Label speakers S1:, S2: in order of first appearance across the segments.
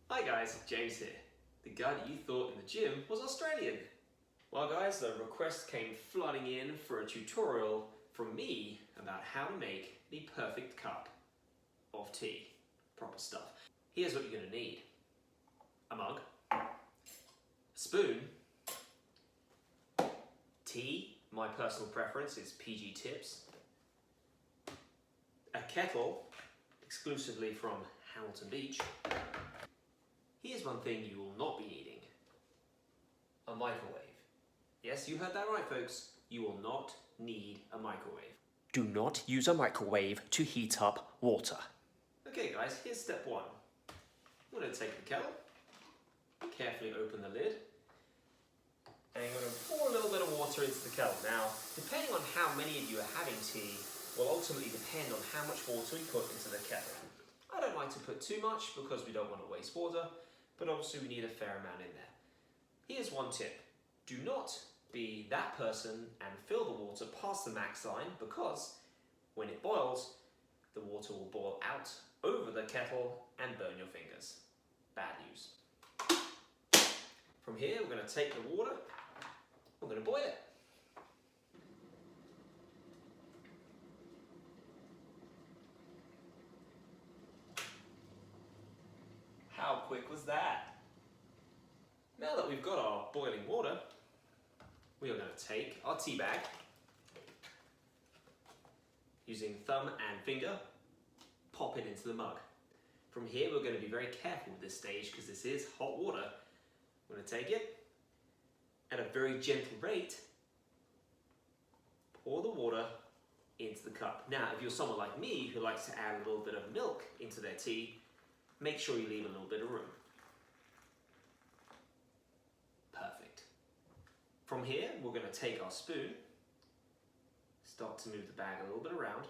S1: Hi guys, James here. The guy that you thought in the gym was Australian. Well guys, the request came flooding in for a tutorial from me about how to make the perfect cup of tea. Proper stuff. Here's what you're going to need. A mug, a spoon, tea, my personal preference is PG Tips, a kettle, exclusively from Hamilton Beach. Here's one thing you will not be needing. A microwave. Yes, you heard that right, folks. You will not need a microwave. Do not use a microwave to heat up water. Okay guys, here's step one. I'm going to take the kettle, carefully open the lid, and I'm going to pour a little bit of water into the kettle. Now, depending on how many of you are having tea, will ultimately depend on how much water we put into the kettle. I don't like to put too much because we don't want to waste water, but obviously we need a fair amount in there. Here's one tip. Do not be that person and fill the water past the max line, because when it boils, the water will boil out over the kettle and burn your fingers. Bad news. From here, we're going to take the water, we're going to boil it. How quick was that? Now that we've got our boiling water, we are going to take our tea bag, using thumb and finger, pop it into the mug. From here, we're going to be very careful with this stage because this is hot water. We're going to take it at a very gentle rate, pour the water into the cup. Now, if you're someone like me who likes to add a little bit of milk into their tea, make sure you leave a little bit of room. Perfect. From here, we're going to take our spoon, start to move the bag a little bit around,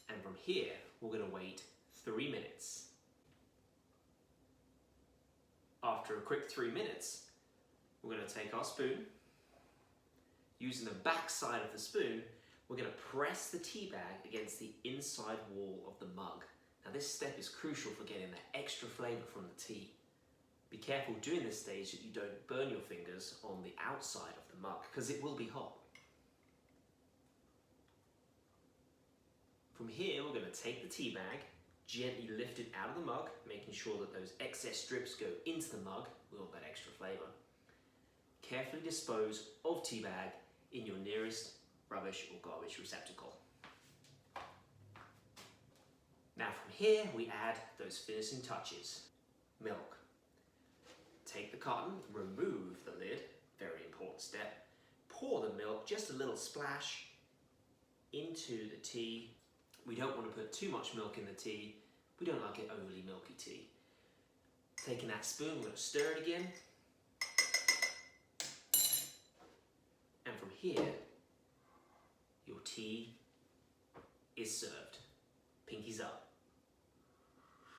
S1: and from here, we're going to wait 3 minutes. After a quick 3 minutes, we're going to take our spoon, using the back side of the spoon, we're going to press the tea bag against the inside wall of the mug. Now this step is crucial for getting that extra flavour from the tea. Be careful during this stage that you don't burn your fingers on the outside of the mug, because it will be hot. From here, we're going to take the tea bag, gently lift it out of the mug, making sure that those excess strips go into the mug with all that extra flavour. Carefully dispose of tea bag in your nearest rubbish or garbage receptacle. Now from here, we add those finishing touches. Milk. Take the carton, remove the lid, very important step. Pour the milk, just a little splash, into the tea. We don't want to put too much milk in the tea. We don't like it overly milky tea. Taking that spoon, we're going to stir it again. And from here, your tea is served. Pinkies up.